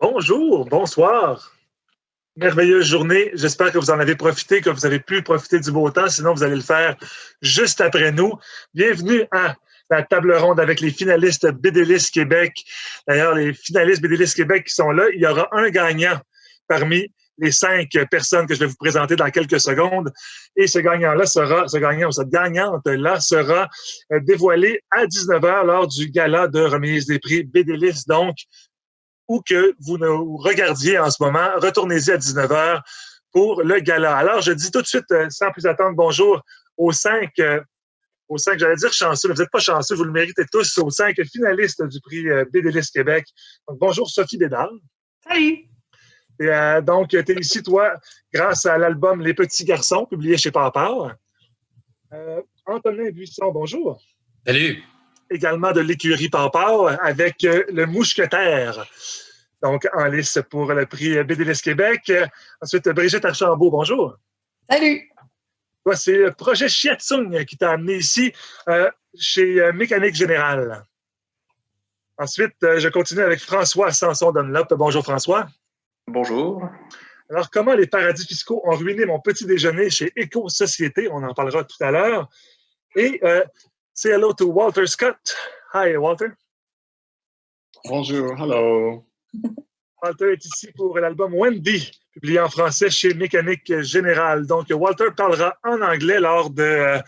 Bonjour, bonsoir. Merveilleuse journée. J'espère que vous en avez profité, que vous avez pu profiter du beau temps. Sinon, vous allez le faire juste après nous. Bienvenue à la table ronde avec les finalistes BDList Québec. D'ailleurs, les finalistes BDList Québec qui sont là, il y aura un gagnant parmi les 5 personnes que je vais vous présenter dans quelques secondes. Et ce gagnant-là sera, ce gagnant ou cette gagnante-là sera dévoilé à 19h lors du gala de remise des prix BDList. Donc, ou que vous nous regardiez en ce moment, retournez-y à 19h pour le gala. Alors, je dis tout de suite, sans plus attendre, bonjour aux 5, j'allais dire chanceux, mais vous n'êtes pas chanceux, vous le méritez tous, aux 5 finalistes du prix BDList Québec. Donc, bonjour Sophie Bédard. Salut! Et, donc, tu es ici, toi, grâce à l'album Les Petits Garçons, publié chez Papa. Antonin Buisson, bonjour. Salut! Également de l'écurie Papa avec le Mousquetaire. Donc, en lice pour le prix BDList Québec. Ensuite, Brigitte Archambault, bonjour. Salut! Toi, c'est le projet Chiatsung qui t'a amené ici chez Mécanique Générale. Ensuite, je continue avec François Sanson-Dunlop. Bonjour, François. Bonjour. Alors, comment les paradis fiscaux ont ruiné mon petit déjeuner chez Éco-Société? On en parlera tout à l'heure. Et say hello to Walter Scott. Hi, Walter. Bonjour, hello. Walter est ici pour l'album Wendy, publié en français chez Mécanique Générale. Donc, Walter parlera en anglais lors de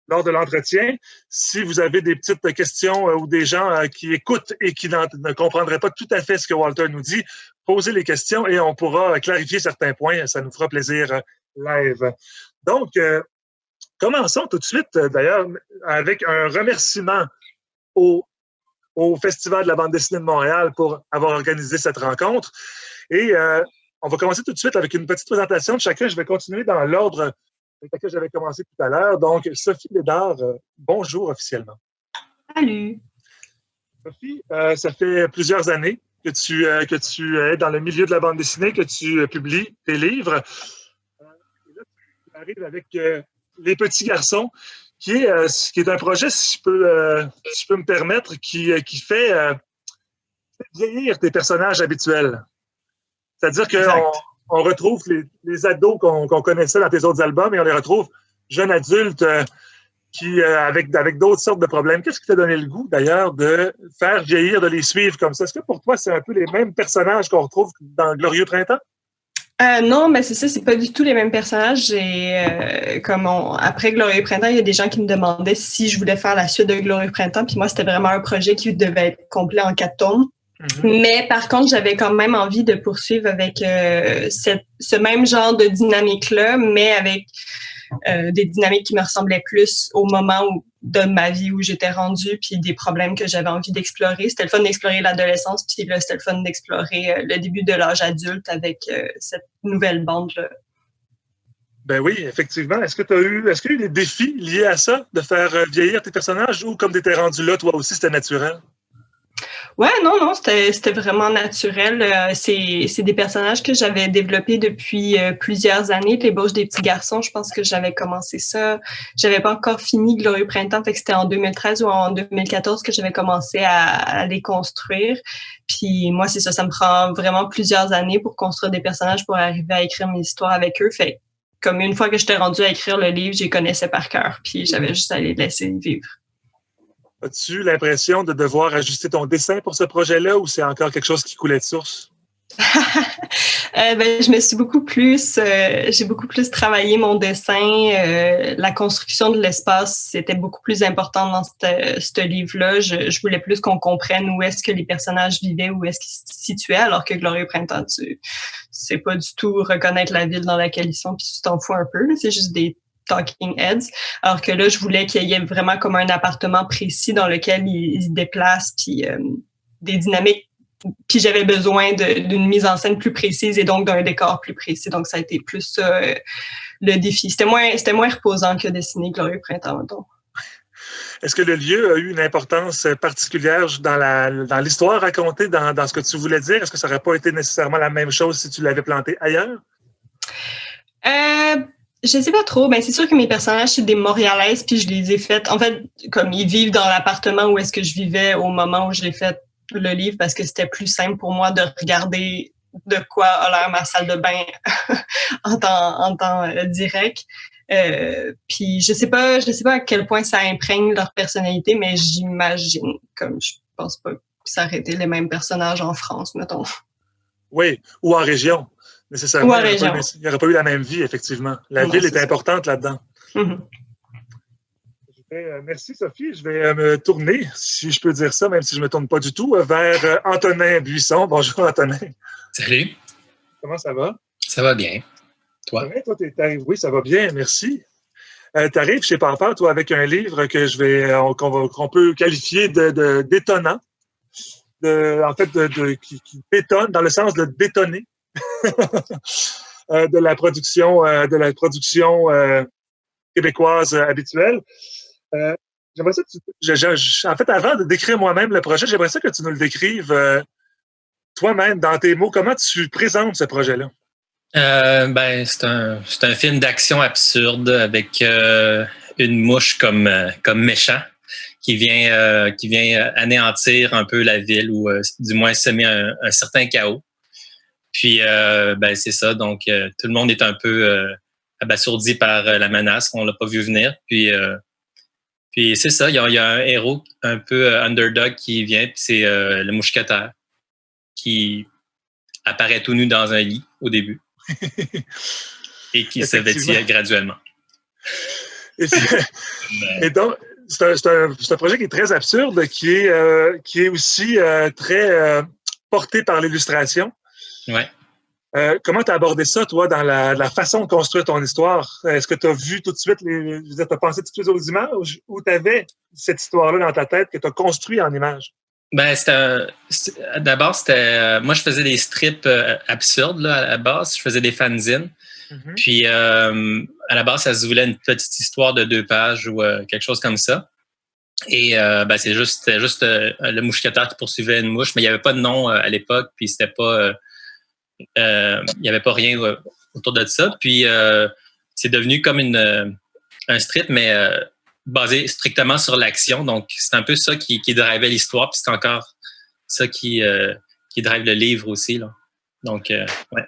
l'entretien. Si vous avez des petites questions ou des gens qui écoutent et qui ne comprendraient pas tout à fait ce que Walter nous dit, posez les questions et on pourra clarifier certains points. Ça nous fera plaisir live. Donc, commençons tout de suite, d'ailleurs, avec un remerciement au Festival de la bande dessinée de Montréal pour avoir organisé cette rencontre. Et on va commencer tout de suite avec une petite présentation de chacun. Je vais continuer dans l'ordre avec lequel j'avais commencé tout à l'heure. Donc, Sophie Bédard, bonjour officiellement. Salut! Sophie, ça fait plusieurs années que tu es dans le milieu de la bande dessinée, que tu publies tes livres. Et là, tu arrives avec Les Petits Garçons, qui est un projet, si je peux me permettre, qui fait vieillir tes personnages habituels. C'est-à-dire qu'on retrouve les ados qu'on connaissait dans tes autres albums et on les retrouve jeunes adultes avec d'autres sortes de problèmes. Qu'est-ce qui t'a donné le goût, d'ailleurs, de faire vieillir, de les suivre comme ça? Est-ce que pour toi, c'est un peu les mêmes personnages qu'on retrouve dans Glorieux Printemps? Non, mais c'est ça, c'est pas du tout les mêmes personnages. Après Glorieux Printemps, il y a des gens qui me demandaient si je voulais faire la suite de Glorieux Printemps, puis moi, c'était vraiment un projet qui devait être complet en 4 tomes. Mm-hmm. Mais par contre, j'avais quand même envie de poursuivre avec ce même genre de dynamique-là, mais avec des dynamiques qui me ressemblaient plus au moment de ma vie où j'étais rendue, puis des problèmes que j'avais envie d'explorer. C'était le fun d'explorer l'adolescence, puis là, c'était le fun d'explorer le début de l'âge adulte avec cette nouvelle bande-là. Ben oui, effectivement. Est-ce qu'il y a eu des défis liés à ça, de faire vieillir tes personnages, ou comme tu étais rendu là, toi aussi, c'était naturel? Ouais, non, c'était vraiment naturel. C'est des personnages que j'avais développés depuis plusieurs années. L'ébauche des petits garçons, je pense que j'avais commencé ça. J'avais pas encore fini Glorieux Printemps, fait que c'était en 2013 ou en 2014 que j'avais commencé à les construire. Puis moi, c'est ça, ça me prend vraiment plusieurs années pour construire des personnages, pour arriver à écrire mes histoires avec eux. Fait comme une fois que j'étais rendue à écrire le livre, j'y connaissais par cœur, puis j'avais juste à les laisser vivre. As-tu l'impression de devoir ajuster ton dessin pour ce projet-là, ou c'est encore quelque chose qui coulait de source? Je me suis j'ai beaucoup plus travaillé mon dessin. La construction de l'espace, c'était beaucoup plus important dans ce livre-là. Je voulais plus qu'on comprenne où est-ce que les personnages vivaient, où est-ce qu'ils se situaient, alors que Glorieux Printemps, c'est pas du tout reconnaître la ville dans laquelle ils sont, puis tu t'en fous un peu. C'est juste des talking heads. Alors que là, je voulais qu'il y ait vraiment comme un appartement précis dans lequel ils se déplacent, puis des dynamiques. Puis j'avais besoin d'une mise en scène plus précise et donc d'un décor plus précis. Donc ça a été plus ça le défi. C'était moins reposant que dessiner Glorieux Printemps, mettons. Est-ce que le lieu a eu une importance particulière dans l'histoire racontée, dans ce que tu voulais dire? Est-ce que ça n'aurait pas été nécessairement la même chose si tu l'avais planté ailleurs? Je sais pas trop. Ben, c'est sûr que mes personnages, c'est des Montréalaises, puis je les ai faites. En fait, comme ils vivent dans l'appartement où est-ce que je vivais au moment où je l'ai fait le livre, parce que c'était plus simple pour moi de regarder de quoi a l'air ma salle de bain en temps direct. Puis je sais pas à quel point ça imprègne leur personnalité, mais j'imagine, comme je pense pas que ça aurait été les mêmes personnages en France, mettons. Oui, ou en région. Nécessairement, Ou en région. Il n'y aurait pas eu la même vie, effectivement. La ville est importante là-dedans. Mm-hmm. Merci, Sophie. Je vais me tourner, si je peux dire ça, même si je ne me tourne pas du tout, vers Antonin Buisson. Bonjour, Antonin. Salut. Comment ça va? Ça va bien. Toi? Toi, oui, ça va bien, merci. Tu arrives chez Papa, toi, avec un livre que qu'on peut qualifier d'étonnant. En fait, qui bétonne, dans le sens de bétonner de la production québécoise habituelle. J'aimerais ça que en fait, avant de décrire moi-même le projet, j'aimerais ça que tu nous le décrives toi-même, dans tes mots. Comment tu présentes ce projet-là? C'est un film d'action absurde avec une mouche comme méchant qui vient anéantir un peu la ville ou du moins semer un certain chaos. Puis, c'est ça. Donc, tout le monde est un peu abasourdi par la menace. On l'a pas vu venir. Puis c'est ça. Il y a un héros un peu underdog qui vient. Puis c'est le mousquetaire qui apparaît tout nu dans un lit au début et qui se vêtit graduellement. Et donc, c'est un projet qui est très absurde, qui est aussi très porté par l'illustration. Ouais. Comment tu as abordé ça, toi, dans la façon de construire ton histoire? Est-ce que tu as vu tout de suite, tu as pensé tout de suite aux images ou tu avais cette histoire-là dans ta tête que tu as construit en images? D'abord, moi, je faisais des strips absurdes là, à la base. Je faisais des fanzines. Mm-hmm. Puis, à la base, ça se voulait une petite histoire de 2 pages ou quelque chose comme ça. Et c'était juste le mousquetaire qui poursuivait une mouche, mais il n'y avait pas de nom à l'époque, puis c'était pas... il n'y avait pas rien autour de ça. Puis, c'est devenu comme un strip, mais basé strictement sur l'action. Donc, c'est un peu ça qui drivait l'histoire, puis c'est encore ça qui drive le livre aussi, là. Donc, ouais.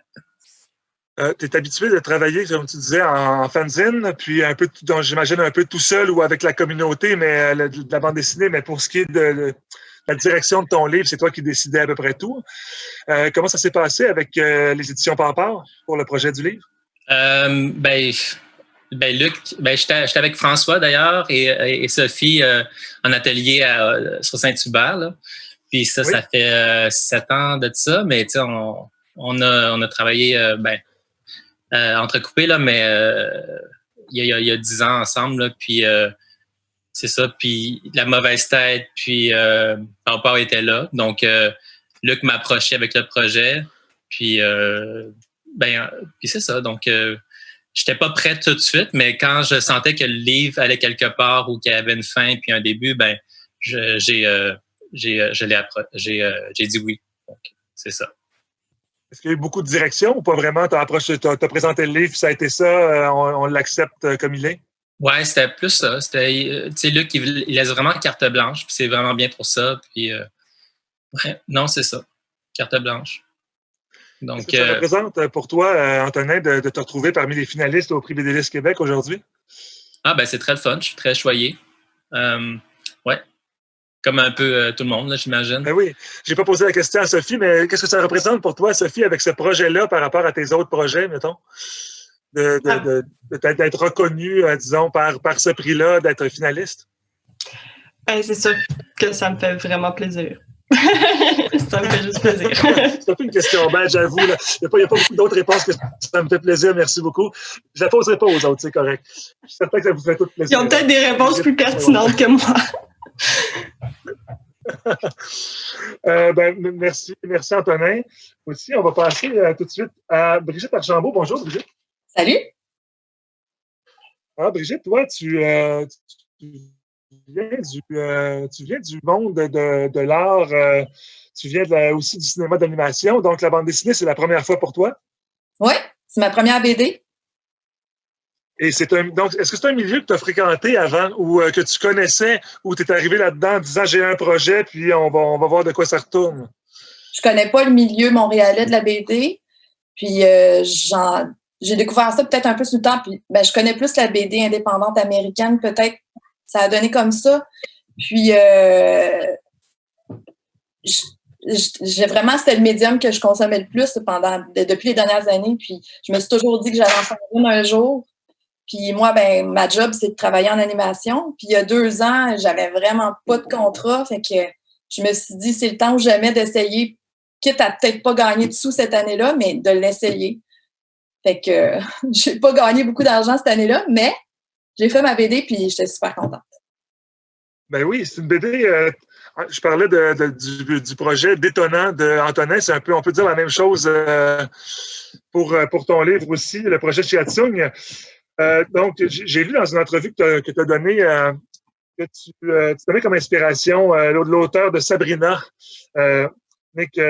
Tu es habitué de travailler, comme tu disais, en fanzine, puis un peu, j'imagine, un peu tout seul ou avec la communauté, mais de la bande dessinée, mais pour ce qui est de la direction de ton livre, c'est toi qui décidais à peu près tout. Comment ça s'est passé avec les éditions Pampard pour le projet du livre? Luc, j'étais avec François d'ailleurs et Sophie en atelier sur Saint-Hubert, là. Puis ça, oui. Ça fait 7 ans de ça, mais tu sais, on a travaillé entrecoupé, là, mais il y a 10 ans ensemble, là, puis c'est ça, puis la mauvaise tête, puis Papa était là, donc Luc m'approchait avec le projet, puis c'est ça, donc j'étais pas prêt tout de suite, mais quand je sentais que le livre allait quelque part ou qu'il y avait une fin puis un début, j'ai dit oui, donc c'est ça. Est-ce qu'il y a eu beaucoup de direction ou pas vraiment? Tu as présenté le livre, ça a été ça, on l'accepte comme il est? Ouais, c'était plus ça. C'était, tu sais, Luc, il laisse vraiment carte blanche, puis c'est vraiment bien pour ça. Puis, ouais, non, c'est ça, carte blanche. Donc, est-ce que ça représente pour toi, Antonin, de te retrouver parmi les finalistes au Prix BDListe Québec aujourd'hui? C'est très le fun. Je suis très choyé. Ouais. Comme un peu tout le monde, là, j'imagine. Ben oui. Je n'ai pas posé la question à Sophie, mais qu'est-ce que ça représente pour toi, Sophie, avec ce projet-là par rapport à tes autres projets, mettons? D'être reconnue, disons, par ce prix-là, d'être finaliste? C'est sûr que ça me fait vraiment plaisir. Ça me fait juste plaisir. C'est un peu une question bête, j'avoue. Il n'y a pas beaucoup d'autres réponses que ça me fait plaisir. Merci beaucoup. Je ne la poserai pas aux autres, c'est correct. Je suis certain que ça vous fait tout plaisir. Ils ont peut-être des réponses plus pertinentes que moi. Merci Antonin. Aussi, on va passer tout de suite à Brigitte Archambault. Bonjour, Brigitte. Salut. Brigitte, toi, tu viens du monde de l'art, tu viens aussi du cinéma d'animation, donc la bande dessinée, c'est la première fois pour toi? Oui, c'est ma première BD. Et donc, est-ce que c'est un milieu que tu as fréquenté avant ou que tu connaissais ou tu es arrivé là-dedans en disant j'ai un projet puis on va voir de quoi ça retourne? Je connais pas le milieu montréalais de la BD. Puis j'ai découvert ça peut-être un peu sur le temps. Puis je connais plus la BD indépendante américaine. Peut-être ça a donné comme ça. Puis j'ai vraiment, c'était le médium que je consommais le plus depuis les dernières années. Puis je me suis toujours dit que j'allais en faire une un jour. Puis moi, ma job, c'est de travailler en animation. Puis il y a 2 ans, j'avais vraiment pas de contrat. Fait que je me suis dit, c'est le temps ou jamais d'essayer, quitte à peut-être pas gagner de sous cette année-là, mais de l'essayer. Fait que j'ai pas gagné beaucoup d'argent cette année-là, mais j'ai fait ma BD puis j'étais super contente. Ben oui, c'est une BD. Je parlais du projet détonnant d'Antonin. C'est un peu, on peut dire la même chose pour ton livre aussi, le projet Chiatsung. Donc, j'ai vu dans une entrevue que tu as donnée que tu donnais comme inspiration l'auteur de Sabrina, Nick.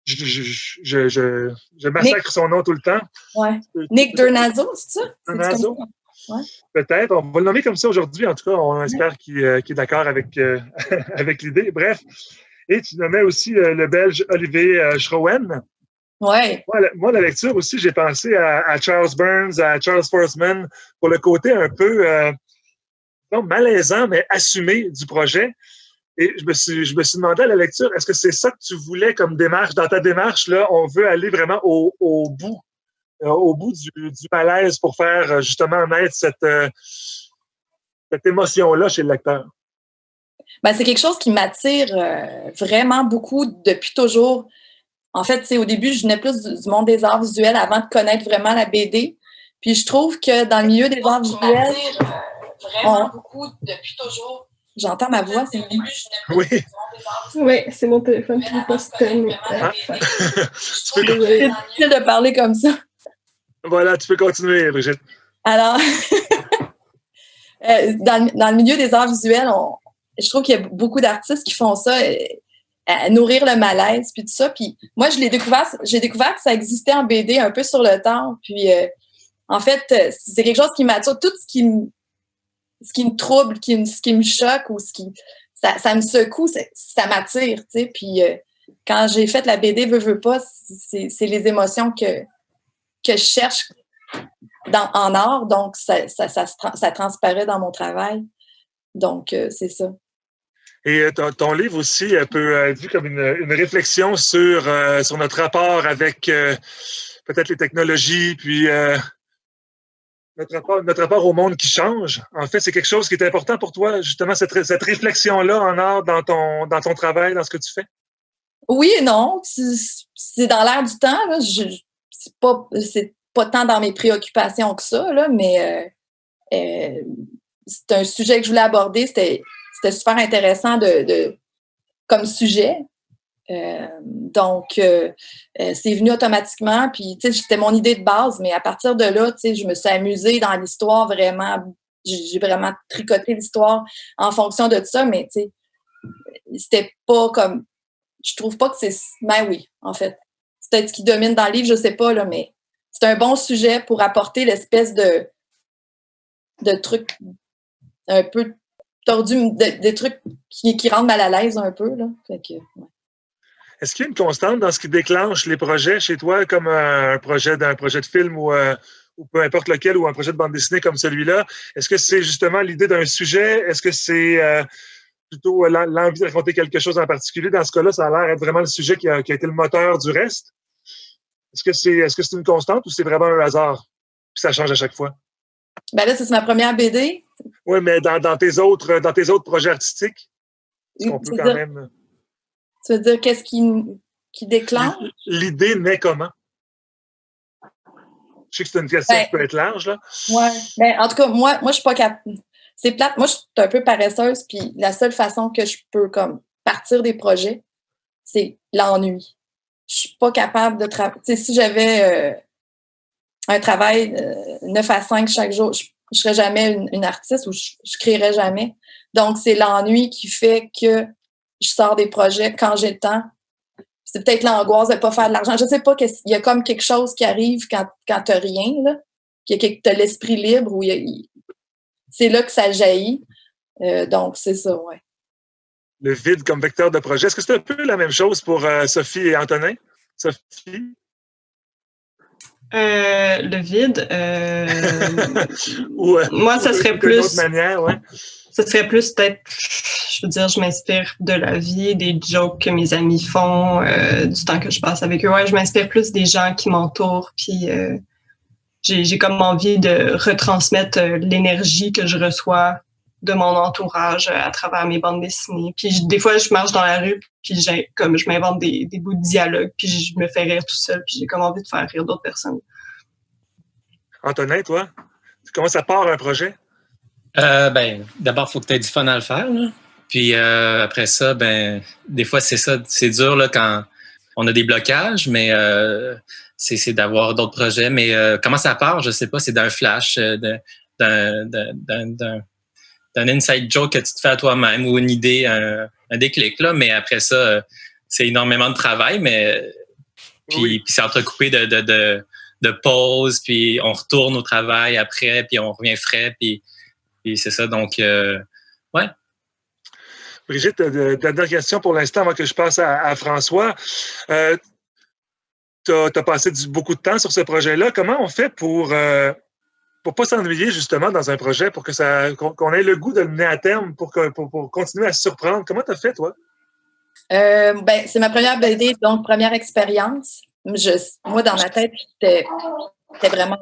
Je massacre son nom tout le temps. Ouais. Nick Durnazzo, c'est ça? Durnazzo? Ouais. Peut-être. On va le nommer comme ça aujourd'hui. En tout cas, on espère qu'il est d'accord avec l'idée. Bref. Et tu nommais aussi le Belge Olivier Schroen. Ouais. Moi, la lecture aussi, j'ai pensé à Charles Burns, à Charles Forsman, pour le côté un peu malaisant, mais assumé du projet. Et je me suis demandé à la lecture, est-ce que c'est ça que tu voulais comme démarche? Dans ta démarche, là, on veut aller vraiment au bout du malaise pour faire justement naître cette émotion-là chez le lecteur. C'est quelque chose qui m'attire vraiment beaucoup depuis toujours. En fait, au début, je venais plus du monde des arts visuels avant de connaître vraiment la BD. Puis je trouve que dans le milieu des arts visuels, vraiment beaucoup depuis toujours. J'entends ma voix, c'est oui. Oui, c'est mon téléphone qui n'est pas scanné. C'est difficile de parler comme ça. Voilà, tu peux continuer, Brigitte. Alors, dans le milieu des arts visuels, je trouve qu'il y a beaucoup d'artistes qui font ça, à nourrir le malaise, puis tout ça. Puis moi, j'ai découvert que ça existait en BD un peu sur le temps. Puis, en fait, c'est quelque chose qui m'attire. Tout ce qui me trouble, ce qui me choque ou ça me secoue, ça m'attire, tu sais. Puis quand j'ai fait la BD, veux pas, c'est les émotions que je cherche en art, donc ça transparaît dans mon travail. Donc, c'est ça. Et ton livre aussi peut être vu comme une réflexion sur notre rapport avec peut-être les technologies, puis notre rapport au monde qui change. En fait, c'est quelque chose qui est important pour toi, justement, cette réflexion-là en art dans ton travail, dans ce que tu fais? Oui et non. C'est dans l'air du temps. Là. C'est pas tant dans mes préoccupations que ça, là, mais c'est un sujet que je voulais aborder. C'était super intéressant comme sujet. Donc, c'est venu automatiquement. Puis, tu sais, c'était mon idée de base, mais à partir de là, tu sais, je me suis amusée dans l'histoire vraiment. J'ai vraiment tricoté l'histoire en fonction de ça, mais tu sais, c'était pas comme. Je trouve pas que c'est. Ben oui, en fait. C'est peut-être ce qui domine dans le livre, je sais pas, là, mais c'est un bon sujet pour apporter l'espèce de trucs un peu tordus, des trucs qui rendent mal à l'aise un peu, là. Fait que, ouais. Est-ce qu'il y a une constante dans ce qui déclenche les projets chez toi, comme un projet de film ou peu importe lequel, ou un projet de bande dessinée comme celui-là? Est-ce que c'est justement l'idée d'un sujet? Est-ce que c'est plutôt l'envie de raconter quelque chose en particulier? Dans ce cas-là, ça a l'air d'être vraiment le sujet qui a été le moteur du reste. Est-ce que c'est une constante ou c'est vraiment un hasard? Puis ça change à chaque fois. Ben là, c'est ma première BD. Oui, mais dans tes autres projets artistiques, est-ce qu'on peut quand même... Tu veux dire qu'est-ce qui déclenche? L'idée naît comment? Je sais que c'est une question qui peut être large, là. Oui. En tout cas, moi je suis pas capable. C'est plate. Moi, je suis un peu paresseuse, puis la seule façon que je peux comme partir des projets, c'est l'ennui. Je suis pas capable de travailler. Tu sais, si j'avais un travail 9 à 5 chaque jour, je serais jamais une artiste ou je créerais jamais. Donc, c'est l'ennui qui fait que je sors des projets quand j'ai le temps. C'est peut-être l'angoisse de ne pas faire de l'argent. Je ne sais pas, il y a comme quelque chose qui arrive quand tu n'as rien, là, tu as l'esprit libre, c'est là que ça jaillit. Donc, c'est ça, ouais. Le vide comme vecteur de projet. Est-ce que c'est un peu la même chose pour Sophie et Antonin? Sophie? Le vide, moi, ça serait plus... D'autre manière, ouais. Ça serait plus peut-être, je veux dire, je m'inspire de la vie, des jokes que mes amis font, du temps que je passe avec eux. Ouais, je m'inspire plus des gens qui m'entourent, puis j'ai comme envie de retransmettre l'énergie que je reçois de mon entourage à travers mes bandes dessinées. Puis des fois, je marche dans la rue, puis je m'invente des bouts de dialogue, puis je me fais rire tout seul, puis j'ai comme envie de faire rire d'autres personnes. Antonin, toi, comment ça part un projet? D'abord, il faut que tu aies du fun à le faire, là. Puis après ça, des fois, c'est dur là, quand on a des blocages, mais c'est d'avoir d'autres projets. Mais comment ça part, je sais pas, c'est d'un flash, d'un inside joke que tu te fais à toi-même ou une idée, un déclic, là. Mais après ça, c'est énormément de travail, mais puis c'est entrecoupé de pauses, puis on retourne au travail après, puis on revient frais, puis c'est ça, donc, ouais. Brigitte, dernière question pour l'instant avant que je passe à François. Tu as passé beaucoup de temps sur ce projet-là. Comment on fait pour pas s'ennuyer justement dans un projet, pour que qu'on ait le goût de le mener à terme, pour continuer à se surprendre? Comment tu as fait, toi? C'est ma première BD, donc première expérience. Moi, dans ma tête, c'était vraiment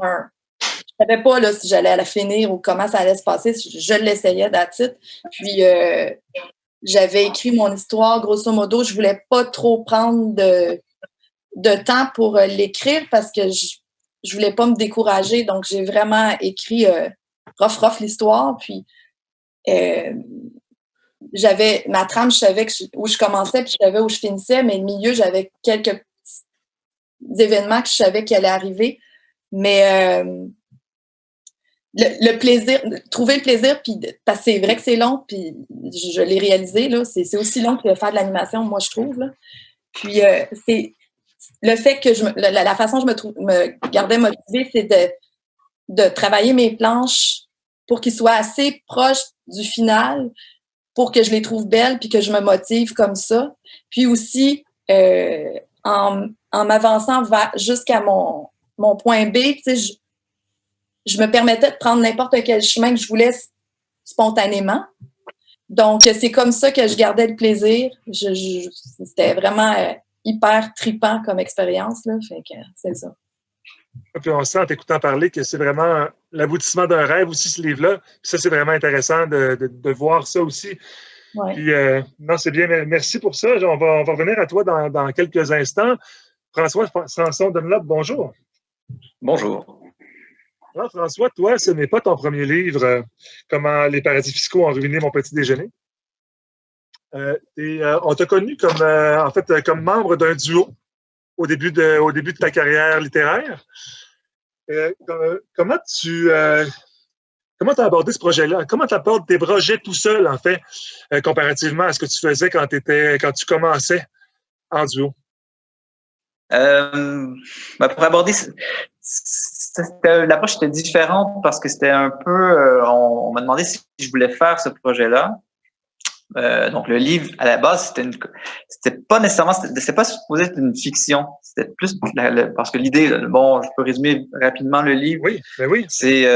je ne savais pas là, si j'allais la finir ou comment ça allait se passer. Je l'essayais d'attitude. Puis, j'avais écrit mon histoire, grosso modo. Je ne voulais pas trop prendre de temps pour l'écrire parce que je ne voulais pas me décourager. Donc, j'ai vraiment écrit rough l'histoire. Puis, j'avais ma trame, je savais où je commençais puis je savais où je finissais. Mais le milieu, j'avais quelques événements que je savais qui allaient arriver. Mais... Le plaisir, trouver le plaisir, puis parce que c'est vrai que c'est long, puis je l'ai réalisé, là, c'est aussi long que faire de l'animation, moi, je trouve. Là. Puis c'est le fait que la façon dont je me gardais motivée, c'est de travailler mes planches pour qu'ils soient assez proches du final pour que je les trouve belles, puis que je me motive comme ça. Puis aussi, en m'avançant jusqu'à mon point B, tu sais, je me permettais de prendre n'importe quel chemin que je voulais spontanément. Donc, c'est comme ça que je gardais le plaisir. C'était vraiment hyper trippant comme expérience. Là. Fait que c'est ça. Et puis on sent en t'écoutant parler que c'est vraiment l'aboutissement d'un rêve aussi, ce livre-là. Puis ça, c'est vraiment intéressant de voir ça aussi. Ouais. Puis, non, c'est bien. Merci pour ça. On va revenir à toi dans quelques instants. François Sanson-Dunlop, bonjour. Bonjour. Alors, François, toi, ce n'est pas ton premier livre, Comment les paradis fiscaux ont ruiné mon petit déjeuner. On t'a connu comme membre d'un duo au début de ta carrière littéraire. Comment tu as abordé ce projet-là? Comment tu abordes tes projets tout seul, en fait, comparativement à ce que tu faisais quand tu commençais en duo? Pour aborder... L'approche était différente parce que c'était un peu... on m'a demandé si je voulais faire ce projet-là. Donc, le livre, à la base, c'était pas nécessairement... C'était pas supposé être une fiction. C'était plus... parce que l'idée... Bon, je peux résumer rapidement le livre. Oui, ben oui. C'est...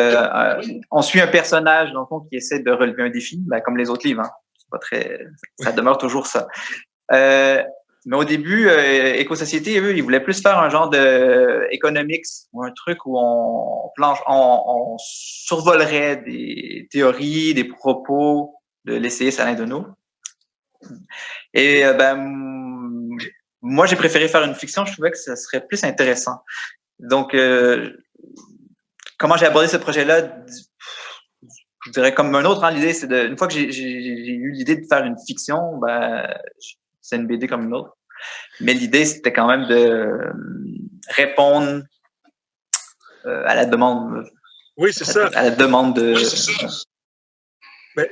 on suit un personnage, dans le fond, qui essaie de relever un défi, comme les autres livres. Hein. C'est pas très... Ça demeure toujours ça. Mais au début, Éco-Société, eux, ils voulaient plus faire un genre de economics ou un truc où on survolerait des théories, des propos de l'essayiste Alain Deneau. Et moi, j'ai préféré faire une fiction. Je trouvais que ça serait plus intéressant. Donc, comment j'ai abordé ce projet-là? Je dirais comme un autre. Hein, l'idée, c'est une fois que j'ai eu l'idée de faire une fiction, c'est une BD comme une autre. Mais l'idée, c'était quand même de répondre à la demande. Oui, c'est ça. À la demande de... Oui, c'est ça.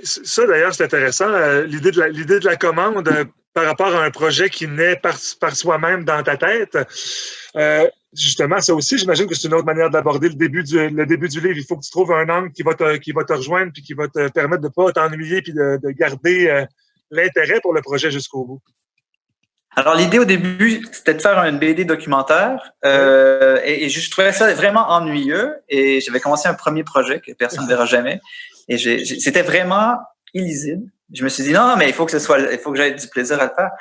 Ça, d'ailleurs, c'est intéressant. L'idée de la commande par rapport à un projet qui naît par soi-même dans ta tête. justement, ça aussi, j'imagine que c'est une autre manière d'aborder le début du livre. Il faut que tu trouves un angle qui va te rejoindre puis qui va te permettre de ne pas t'ennuyer puis de garder l'intérêt pour le projet jusqu'au bout. Alors, l'idée au début, c'était de faire une BD documentaire et je trouvais ça vraiment ennuyeux et j'avais commencé un premier projet que personne ne verra jamais et c'était vraiment illisible. Je me suis dit non, mais il faut que j'aie du plaisir à le faire.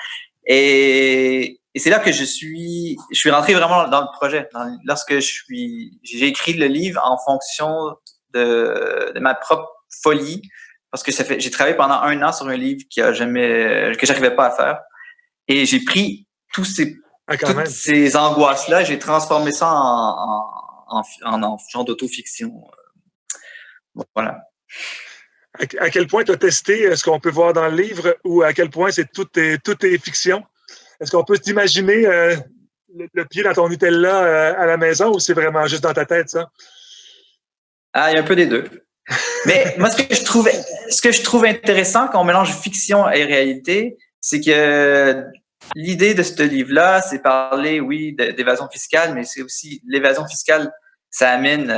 Et c'est là que je suis rentré vraiment dans le projet. Lorsque j'ai écrit le livre en fonction de ma propre folie parce que j'ai travaillé pendant 1 an sur un livre que j'arrivais pas à faire. Et j'ai pris toutes ces angoisses-là, j'ai transformé ça en genre d'autofiction. Voilà. À quel point tu as testé ce qu'on peut voir dans le livre ou à quel point tout est fiction? Est-ce qu'on peut t'imaginer le pied dans ton Nutella à la maison ou c'est vraiment juste dans ta tête, ça? Ah, il y a un peu des deux. Mais moi, ce que je trouve intéressant quand on mélange fiction et réalité, c'est que l'idée de ce livre-là, c'est parler, oui, d'évasion fiscale, mais c'est aussi l'évasion fiscale, ça amène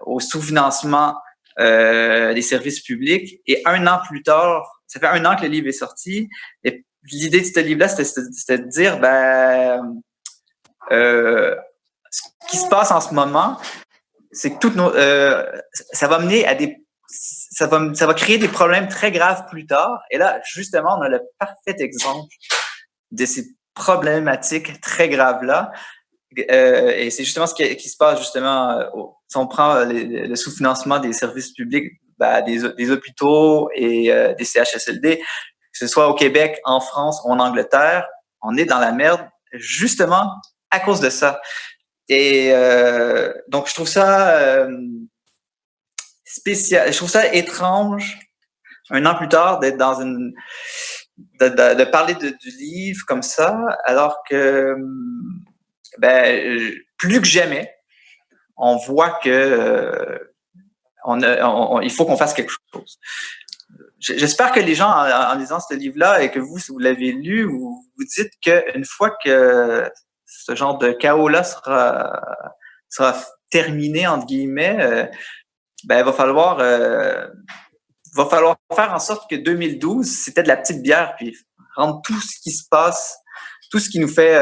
au sous-financement des services publics. Et 1 an plus tard, ça fait 1 an que le livre est sorti, et l'idée de ce livre-là, c'était de dire, ce qui se passe en ce moment, c'est que ça va mener à ça va créer des problèmes très graves plus tard. Et là, justement, on a le parfait exemple de ces problématiques très graves-là. Et c'est justement ce qui se passe, justement, si on prend le sous-financement des services publics, des hôpitaux et des CHSLD, que ce soit au Québec, en France ou en Angleterre, on est dans la merde, justement, à cause de ça. Et donc, je trouve ça spécial. Je trouve ça étrange, 1 an plus tard, d'être dans de parler du livre comme ça, alors que plus que jamais, on voit que il faut qu'on fasse quelque chose. J'espère que les gens, en lisant ce livre-là, et que vous, si vous l'avez lu, vous dites qu'une fois que ce genre de chaos-là sera terminé, entre guillemets, il va falloir faire en sorte que 2012, c'était de la petite bière, puis rendre tout ce qui se passe, tout ce qui nous fait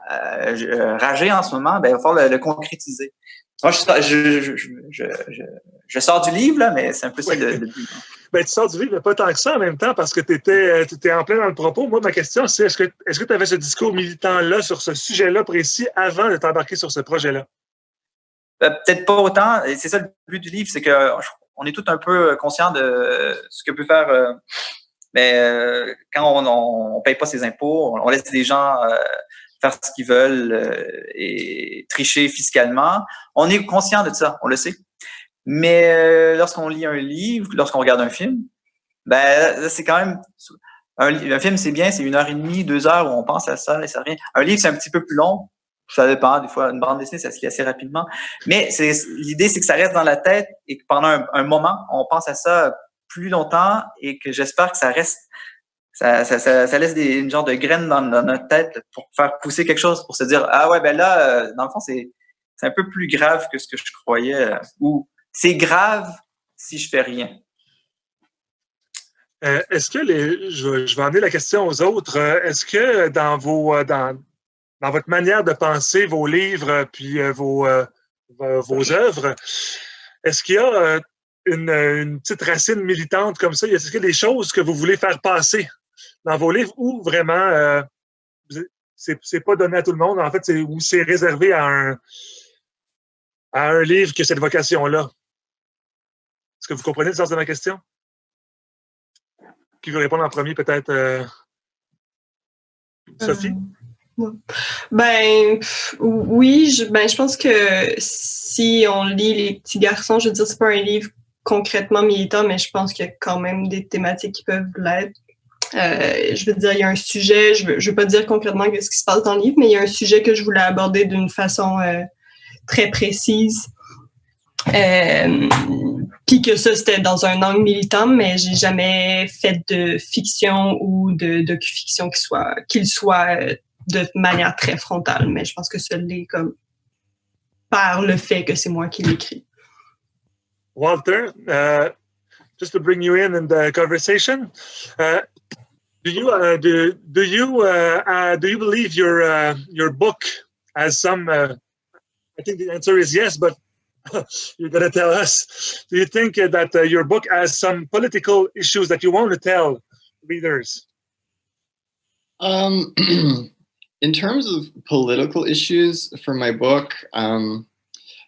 rager en ce moment, il va falloir le concrétiser. Moi, je sors du livre, là, mais c'est un peu ça le but. Tu sors du livre, mais pas tant que ça en même temps, parce que tu étais en plein dans le propos. Moi, ma question, c'est est-ce que tu avais ce discours militant-là sur ce sujet-là précis avant de t'embarquer sur ce projet-là? Peut-être pas autant. Et c'est ça le but du livre, c'est qu'on est tous un peu conscients de ce que peut faire quand on paye pas ses impôts, on laisse les gens faire ce qu'ils veulent et tricher fiscalement. On est conscient de ça, on le sait. Mais lorsqu'on lit un livre, lorsqu'on regarde un film, c'est quand même... Un film, c'est bien, c'est 1h30, 2 heures où on pense à ça et ça revient. Un livre, c'est un petit peu plus long. Ça dépend. Des fois, une bande dessinée, ça se lit assez rapidement. Mais l'idée, c'est que ça reste dans la tête et que pendant un moment, on pense à ça plus longtemps et que j'espère que ça reste... Ça laisse une genre de graine dans notre tête pour faire pousser quelque chose, pour se dire « Ah ouais, là, dans le fond, c'est un peu plus grave que ce que je croyais. » Ou « C'est grave si je fais rien. » Est-ce que je vais amener la question aux autres. Est-ce que dans votre manière de penser vos livres puis vos œuvres, est-ce qu'il y a une petite racine militante comme ça? Est-ce qu'il y a des choses que vous voulez faire passer dans vos livres ou vraiment c'est pas donné à tout le monde? En fait, c'est réservé à un livre qui a cette vocation-là. Est-ce que vous comprenez le sens de ma question? Qui veut répondre en premier, peut-être Sophie? Oui, je pense que si on lit Les Petits Garçons, je veux dire, c'est pas un livre concrètement militant, mais je pense qu'il y a quand même des thématiques qui peuvent l'être. Je veux dire, il y a un sujet, je veux pas dire concrètement ce qui se passe dans le livre, mais il y a un sujet que je voulais aborder d'une façon très précise. Puis que ça, c'était dans un angle militant, mais j'ai jamais fait de fiction ou de docu-fiction qu'il soit de manière très frontale. Mais je pense que ça l'est comme par le fait que c'est moi qui l'écris. Walter, just to bring you in the conversation, do you believe your book has some? I think the answer is yes, but you're going to tell us. Do you think that your book has some political issues that you want to tell readers? In terms of political issues for my book,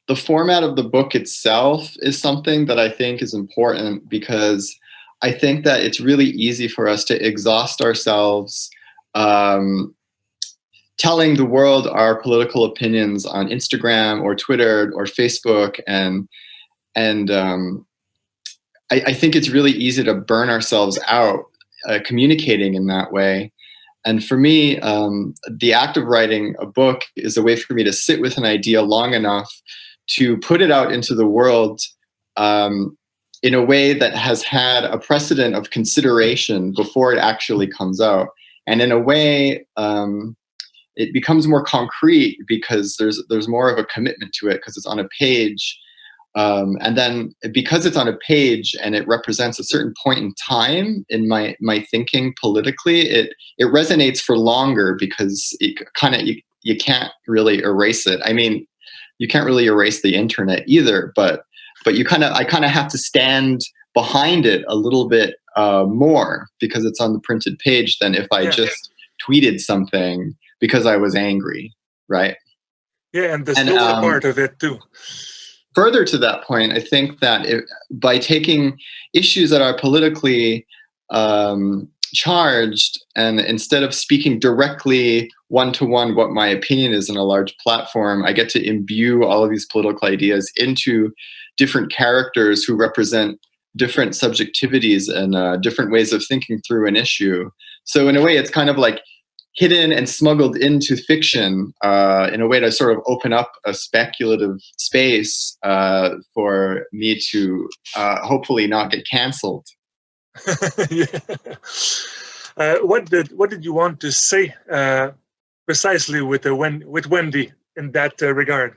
the format of the book itself is something that I think is important, because I think that it's really easy for us to exhaust ourselves telling the world our political opinions on Instagram or Twitter or Facebook, and I think it's really easy to burn ourselves out communicating in that way. And for me, the act of writing a book is a way for me to sit with an idea long enough to put it out into the world in a way that has had a precedent of consideration before it actually comes out. And in a way, it becomes more concrete because there's more of a commitment to it because it's on a page. And then because it's on a page and it represents a certain point in time in my thinking politically, it resonates for longer because it kind of you can't really erase it. I mean, you can't really erase the internet either, but I kind of have to stand behind it a little bit more because it's on the printed page than if I just tweeted something because I was angry, right? Yeah, and the slower part of it too. Further to that point, I think that by taking issues that are politically charged, and instead of speaking directly one-to-one what my opinion is in a large platform, I get to imbue all of these political ideas into different characters who represent different subjectivities and different ways of thinking through an issue. So in a way, it's kind of like hidden and smuggled into fiction in a way to sort of open up a speculative space for me to hopefully not get canceled. Yeah. What did you want to say precisely with Wendy in that regard?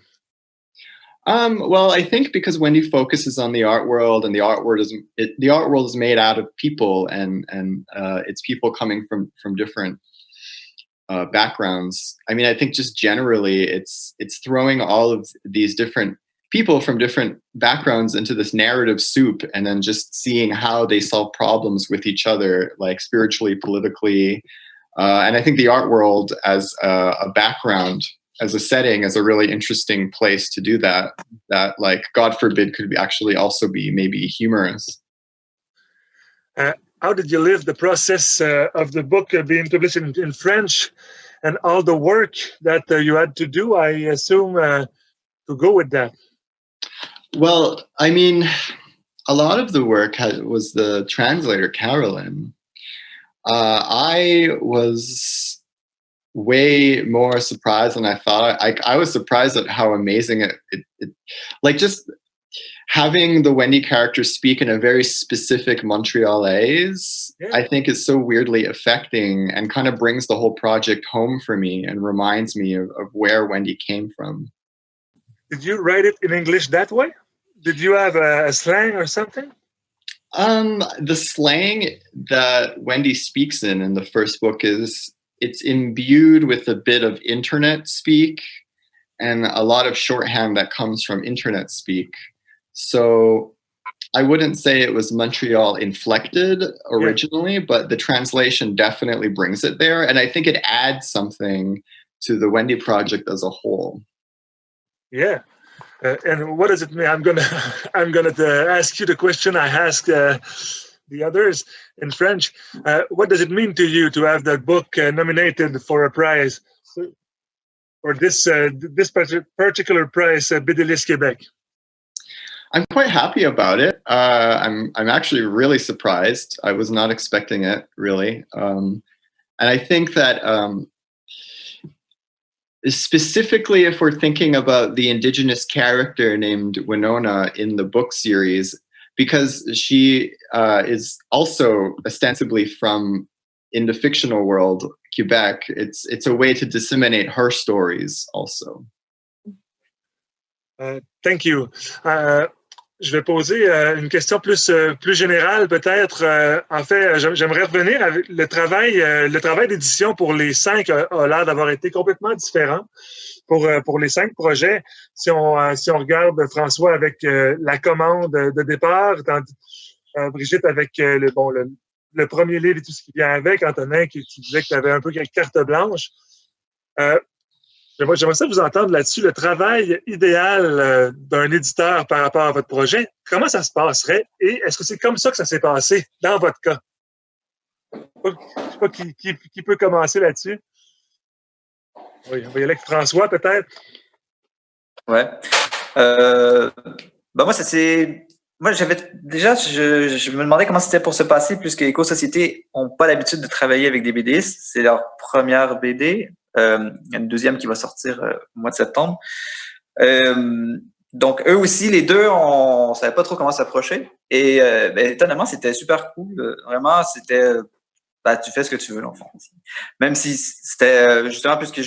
Well, I think because Wendy focuses on the art world, and the art world is made out of people, and it's people coming from different backgrounds. I mean, I think just generally it's throwing all of these different people from different backgrounds into this narrative soup, and then just seeing how they solve problems with each other, like spiritually, politically. And I think the art world as a background, as a setting, is a really interesting place to do that. That, like, God forbid, could actually also be maybe humorous. How did you live the process of the book being published in French, and all the work that you had to do, I assume, to go with that? Well, I mean, a lot of the work was the translator, Carolyn. I was way more surprised than I thought. I was surprised at how amazing it like, just having the Wendy character speak in a very specific Montrealese, I think is so weirdly affecting and kind of brings the whole project home for me and reminds me of where Wendy came from. Did you write it in English that way? Did you have a slang or something? The slang that Wendy speaks in the first book it's imbued with a bit of internet speak and a lot of shorthand that comes from internet speak. So I wouldn't say it was Montreal inflected originally, but the translation definitely brings it there. And I think it adds something to the Wendy project as a whole. Yeah. And what does it mean? I'm gonna ask you the question I asked the others in French. What does it mean to you to have that book nominated for a prize, or this particular prize, BDListe Québec? I'm quite happy about it. I'm actually really surprised. I was not expecting it, really. And I think that specifically if we're thinking about the Indigenous character named Winona in the book series, because she is also ostensibly from, in the fictional world, Quebec, it's a way to disseminate her stories also. Thank you. Je vais poser une question plus générale peut-être. En fait, j'aimerais revenir avec le travail d'édition pour les 5 a l'air d'avoir été complètement différent pour les 5 projets. Si on regarde François avec la commande de départ, Brigitte avec le premier livre et tout ce qui vient avec, Antonin qui disait que tu avais un peu carte blanche. J'aimerais ça vous entendre là-dessus, le travail idéal d'un éditeur par rapport à votre projet. Comment ça se passerait et est-ce que c'est comme ça que ça s'est passé dans votre cas? Je ne sais pas qui peut commencer là-dessus. Oui, on va y aller avec François peut-être. Ouais. Moi, je me demandais comment c'était pour se passer puisque Éco-Société n'ont pas l'habitude de travailler avec des BDistes. C'est leur première BD. Il y a une deuxième qui va sortir au mois de septembre. Donc, eux aussi, les deux, on savait pas trop comment s'approcher. Et étonnamment, c'était super cool. Vraiment, c'était... tu fais ce que tu veux, l'enfant. Même si c'était justement, puisque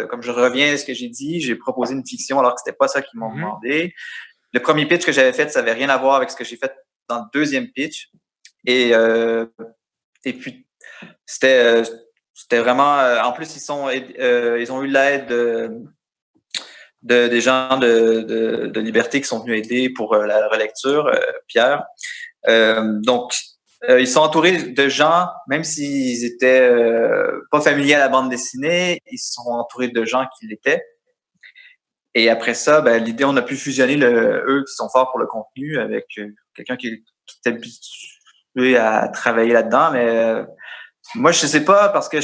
comme je reviens à ce que j'ai dit, j'ai proposé une fiction alors que c'était pas ça qu'ils m'ont demandé. Le premier pitch que j'avais fait, ça avait rien à voir avec ce que j'ai fait dans le deuxième pitch. Et puis, c'était vraiment... en plus, ils ont eu l'aide des gens de Liberté qui sont venus aider pour la relecture, Pierre. Donc, ils sont entourés de gens, même s'ils étaient pas familiers à la bande dessinée, ils sont entourés de gens qui l'étaient. Et après ça, l'idée, on a pu fusionner eux qui sont forts pour le contenu avec quelqu'un qui est habitué à travailler là-dedans. Mais moi, je sais pas parce que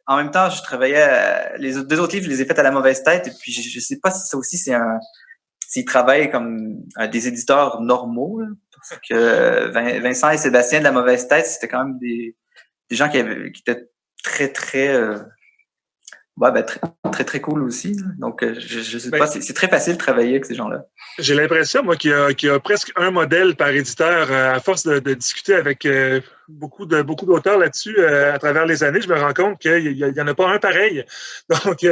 en même temps, je travaillais les deux autres livres, je les ai faits à la mauvaise tête. Et puis, je sais pas si ça aussi, s'ils travaillent comme des éditeurs normaux. Là, parce que Vincent et Sébastien de la mauvaise tête, c'était quand même des gens qui étaient très, très... très, très cool aussi. Donc, je sais pas, c'est très facile de travailler avec ces gens-là. J'ai l'impression, moi, qu'il y a presque un modèle par éditeur. À force de discuter avec beaucoup d'auteurs là-dessus à travers les années, je me rends compte qu'il y en a pas un pareil. Donc, tu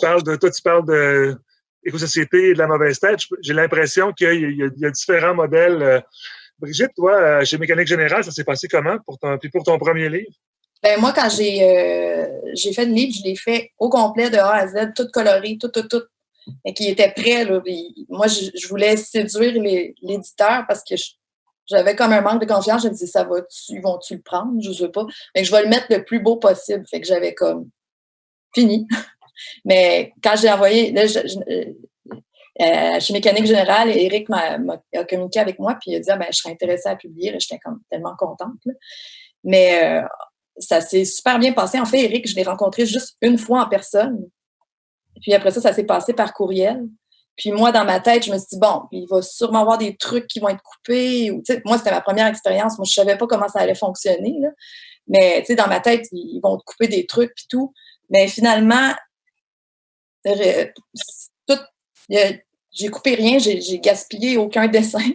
parles de Éco-Société et de la mauvaise tête. J'ai l'impression qu'il y a différents modèles. Brigitte, toi, chez Mécanique Générale, ça s'est passé comment pour ton premier livre? Moi, quand j'ai fait le livre, je l'ai fait au complet de A à Z, tout coloré, tout. Et qui était prêt. Là. Moi, je voulais séduire l'éditeur parce que j'avais comme un manque de confiance. Je me disais, ils vont-tu le prendre? Je ne sais pas. Mais je vais le mettre le plus beau possible. Fait que j'avais comme fini. Mais quand j'ai envoyé, là, chez Mécanique Générale, Éric a communiqué avec moi puis il a dit je serais intéressée à publier. Là, j'étais comme tellement contente. Là. Mais ça s'est super bien passé. En fait, Éric, je l'ai rencontré juste une fois en personne. Puis après ça s'est passé par courriel. Puis moi, dans ma tête, je me suis dit, bon, il va sûrement avoir des trucs qui vont être coupés. Moi, c'était ma première expérience. Moi, je savais pas comment ça allait fonctionner. Là. Mais dans ma tête, ils vont te couper des trucs puis tout. Mais finalement, j'ai coupé rien. J'ai gaspillé aucun dessin.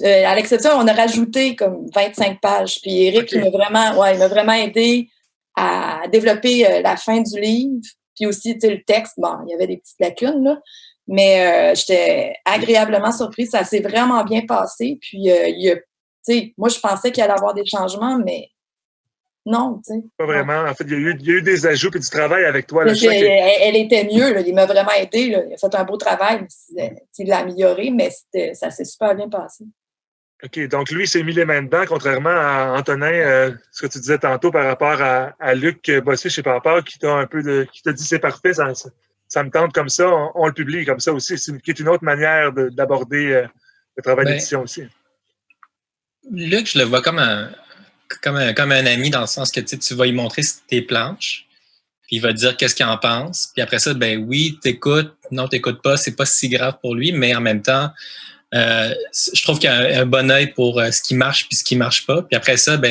À l'exception, on a rajouté comme 25 pages. Puis Éric, il m'a vraiment aidé à développer la fin du livre. Puis aussi, le texte, il y avait des petites lacunes, là. Mais j'étais agréablement surprise. Ça s'est vraiment bien passé. Puis, moi, je pensais qu'il allait y avoir des changements, mais non, tu sais. Pas vraiment. En fait, il y a eu des ajouts et du travail avec toi. Là, elle était mieux. Là. Il m'a vraiment aidé. Là. Il a fait un beau travail. Il l'a amélioré, mais ça s'est super bien passé. OK. Donc, lui, il s'est mis les mains dedans, contrairement à Antonin, ce que tu disais tantôt par rapport à Luc Bossé chez Papa, qui t'a dit c'est parfait, ça me tente comme ça, on le publie comme ça aussi, qui est une autre manière d'aborder le travail d'édition aussi. Luc, je le vois comme un ami dans le sens que tu vas lui montrer tes planches, puis il va te dire qu'est-ce qu'il en pense, puis après ça, oui, t'écoutes, non, t'écoutes pas, c'est pas si grave pour lui, mais en même temps, je trouve qu'il y a un bon œil pour ce qui marche puis ce qui marche pas. Puis après ça,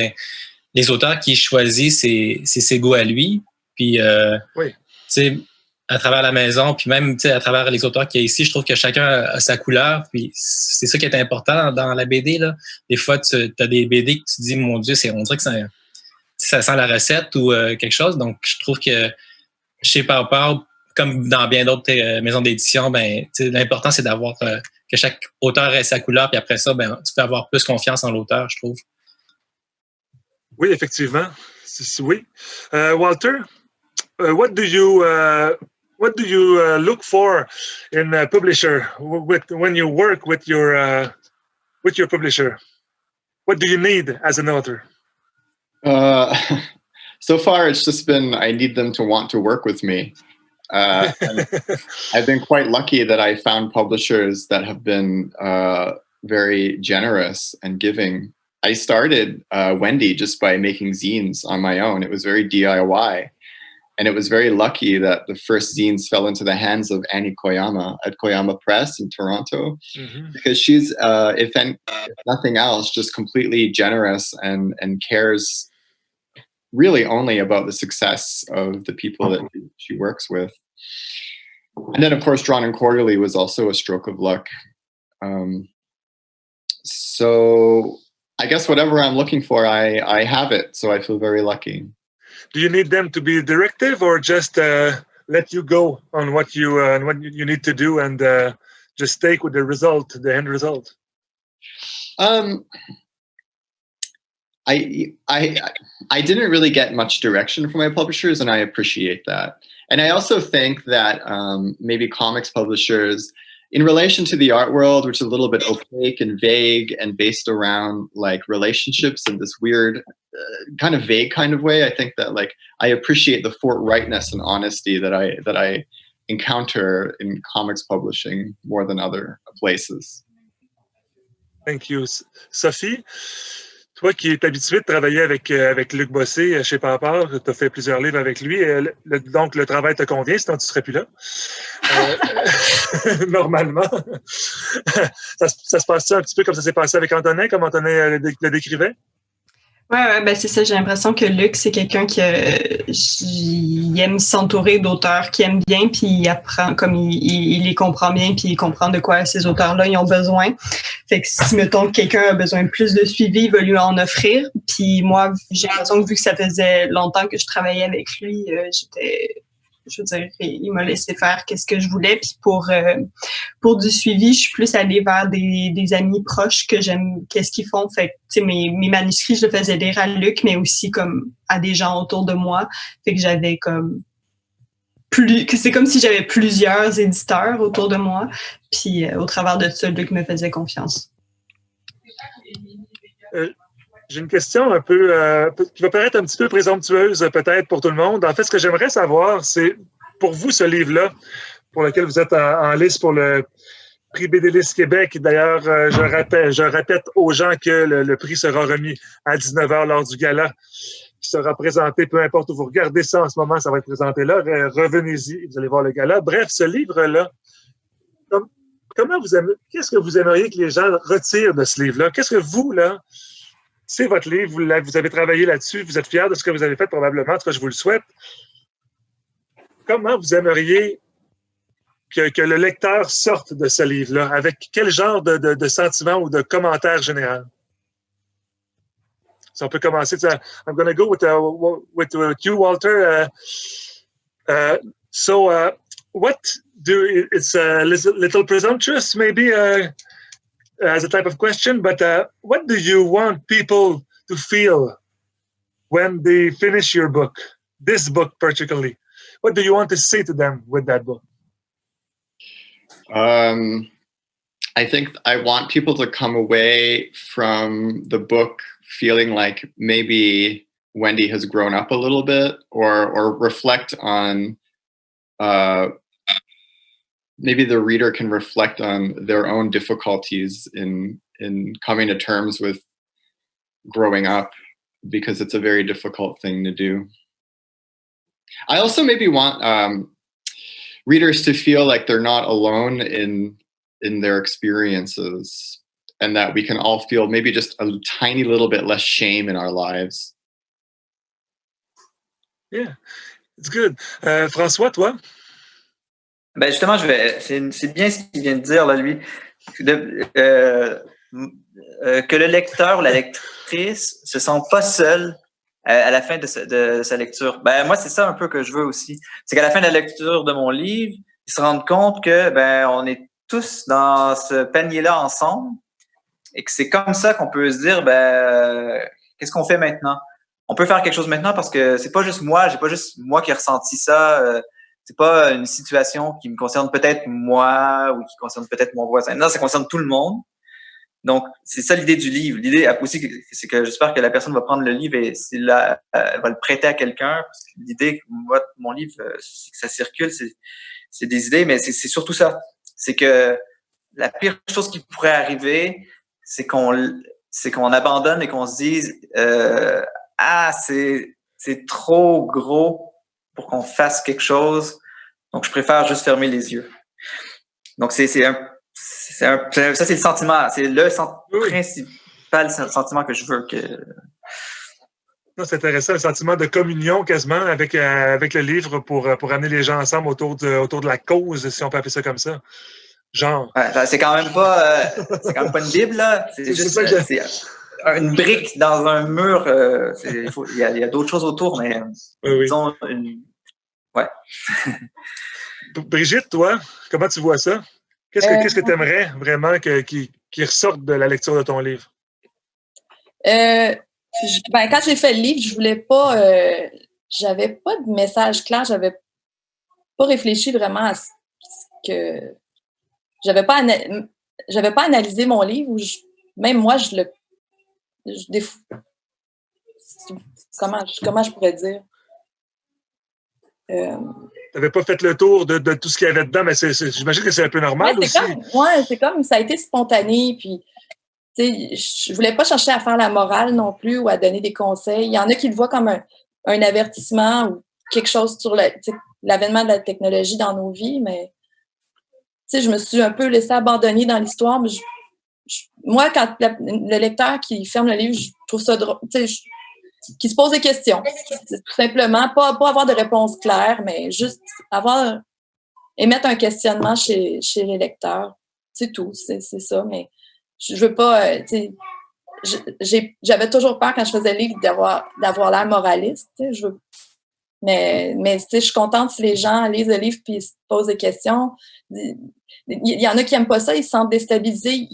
les auteurs qu'il choisit, c'est ses goûts à lui. Puis, oui. Tu sais, à travers la maison, puis même à travers les auteurs qu'il y a ici, je trouve que chacun a sa couleur. Puis c'est ça qui est important dans la BD. Là. Des fois, tu as des BD que tu dis, mon Dieu, on dirait que ça sent la recette ou quelque chose. Donc, je trouve que chez Pau, comme dans bien d'autres maisons d'édition, ben, l'important, c'est d'avoir que chaque auteur ait sa couleur, puis après ça, ben, tu peux avoir plus confiance en l'auteur, je trouve. Oui, effectivement. Oui. Walter, what do you look for in a publisher when you work with your publisher? What do you need as an author? So far, it's just been I need them to want to work with me. And I've been quite lucky that I found publishers that have been very generous and giving. I started Wendy just by making zines on my own. It was very DIY. And it was very lucky that the first zines fell into the hands of Annie Koyama at Koyama Press in Toronto, because she's, if nothing else, just completely generous and cares really only about the success of the people that she works with. And then, of course, Drawn and Quarterly was also a stroke of luck. So I guess whatever I'm looking for, I have it. So I feel very lucky. Do you need them to be directive, or just let you go on what you need to do and just stay with the end result? I didn't really get much direction from my publishers, and I appreciate that. And I also think that maybe comics publishers, in relation to the art world, which is a little bit opaque and vague and based around like relationships in this weird, kind of vague kind of way, I think that like I appreciate the forthrightness and honesty that I encounter in comics publishing more than other places. Thank you, Sophie. Toi qui es habitué de travailler avec Luc Bossé chez Papa, tu as fait plusieurs livres avec lui, donc le travail te convient, sinon tu ne serais plus là. Normalement. Ça se passe un petit peu comme ça s'est passé avec Antonin, comme Antonin le décrivait? Ouais, ben c'est ça. J'ai l'impression que Luc, c'est quelqu'un qui il aime s'entourer d'auteurs qu'il aime bien, puis il apprend, comme il les comprend bien, puis il comprend de quoi ces auteurs-là ils ont besoin. Fait que si, mettons, quelqu'un a besoin de plus de suivi, il va lui en offrir. Puis moi, j'ai l'impression que vu que ça faisait longtemps que je travaillais avec lui, je veux dire, il m'a laissé faire qu'est-ce que je voulais. Puis pour du suivi, je suis plus allée vers des amis proches que j'aime, qu'est-ce qu'ils font. Fait que, tu sais, mes manuscrits, je le faisais lire à Luc, mais aussi comme à des gens autour de moi. Fait que j'avais comme c'est comme si j'avais plusieurs éditeurs autour de moi. Puis au travers de ça, Luc me faisait confiance. J'ai une question un peu qui va paraître un petit peu présomptueuse peut-être pour tout le monde. En fait, ce que j'aimerais savoir, c'est pour vous ce livre-là, pour lequel vous êtes en liste pour le prix BD-Liste Québec. D'ailleurs, je répète aux gens que le prix sera remis à 19h lors du gala, qui sera présenté, peu importe où vous regardez ça en ce moment, ça va être présenté là. Revenez-y, vous allez voir le gala. Bref, ce livre-là, qu'est-ce que vous aimeriez que les gens retirent de ce livre-là? Qu'est-ce que vous, là, c'est votre livre, vous avez travaillé là-dessus, vous êtes fiers de ce que vous avez fait probablement, en tout cas, je vous le souhaite. Comment vous aimeriez que le lecteur sorte de ce livre-là? Avec quel genre de sentiments ou de commentaires généraux? Si on peut commencer, I'm going to go with you, Walter. It's a little presumptuous, maybe, as a type of question, but what do you want people to feel when they finish your book, this book particularly? What do you want to say to them with that book? I think I want people to come away from the book feeling like maybe Wendy has grown up a little bit, or reflect on maybe the reader can reflect on their own difficulties in coming to terms with growing up, because it's a very difficult thing to do. I also maybe want readers to feel like they're not alone in their experiences, and that we can all feel maybe just a tiny little bit less shame in our lives. Yeah, it's good. François, toi? Ben justement, c'est bien ce qu'il vient de dire, là, lui. Que le lecteur ou la lectrice se sent pas seul à la fin de sa lecture. Ben moi, c'est ça un peu que je veux aussi. C'est qu'à la fin de la lecture de mon livre, ils se rendent compte que on est tous dans ce panier-là ensemble et que c'est comme ça qu'on peut se dire qu'est-ce qu'on fait maintenant? On peut faire quelque chose maintenant parce que c'est pas juste moi, j'ai pas juste moi qui ai ressenti ça. C'est pas une situation qui me concerne peut-être moi ou qui concerne peut-être mon voisin. Non, ça concerne tout le monde. Donc, c'est ça l'idée du livre. L'idée aussi, c'est que j'espère que la personne va prendre le livre et va le prêter à quelqu'un. L'idée, moi, mon livre, c'est que ça circule, c'est des idées, mais c'est surtout ça. C'est que la pire chose qui pourrait arriver, c'est qu'on abandonne et qu'on se dise c'est trop gros pour qu'on fasse quelque chose, donc je préfère juste fermer les yeux. Donc ça c'est le sentiment, c'est le principal sentiment que je veux que. Non, c'est intéressant, le sentiment de communion quasiment avec le livre pour amener les gens ensemble autour de la cause, si on peut appeler ça comme ça. Genre. Ouais, c'est quand même pas une Bible là, c'est juste c'est une brique dans un mur. Il y a d'autres choses autour, mais disons ouais. Brigitte, toi, comment tu vois ça? Qu'est-ce que tu aimerais vraiment qui ressorte de la lecture de ton livre? Quand j'ai fait le livre, je voulais pas. J'avais pas de message clair, j'avais pas réfléchi vraiment à ce que. J'avais pas analysé mon livre, même moi, comment je pourrais dire? Tu n'avais pas fait le tour de tout ce qu'il y avait dedans, mais j'imagine que c'est un peu normal aussi. C'est comme ça a été spontané, puis je voulais pas chercher à faire la morale non plus ou à donner des conseils. Il y en a qui le voient comme un avertissement ou quelque chose sur l'avènement de la technologie dans nos vies, mais je me suis un peu laissée abandonner dans l'histoire. Mais moi, quand le lecteur qui ferme le livre, je trouve ça drôle, qui se pose des questions. Tout simplement, pas avoir de réponse claire, mais juste émettre un questionnement chez les lecteurs. C'est tout, c'est ça. Mais je veux pas, j'avais toujours peur quand je faisais le livre d'avoir l'air moraliste. Mais je suis contente si les gens lisent le livre puis se posent des questions. Il y en a qui n'aiment pas ça, ils se sentent déstabilisés.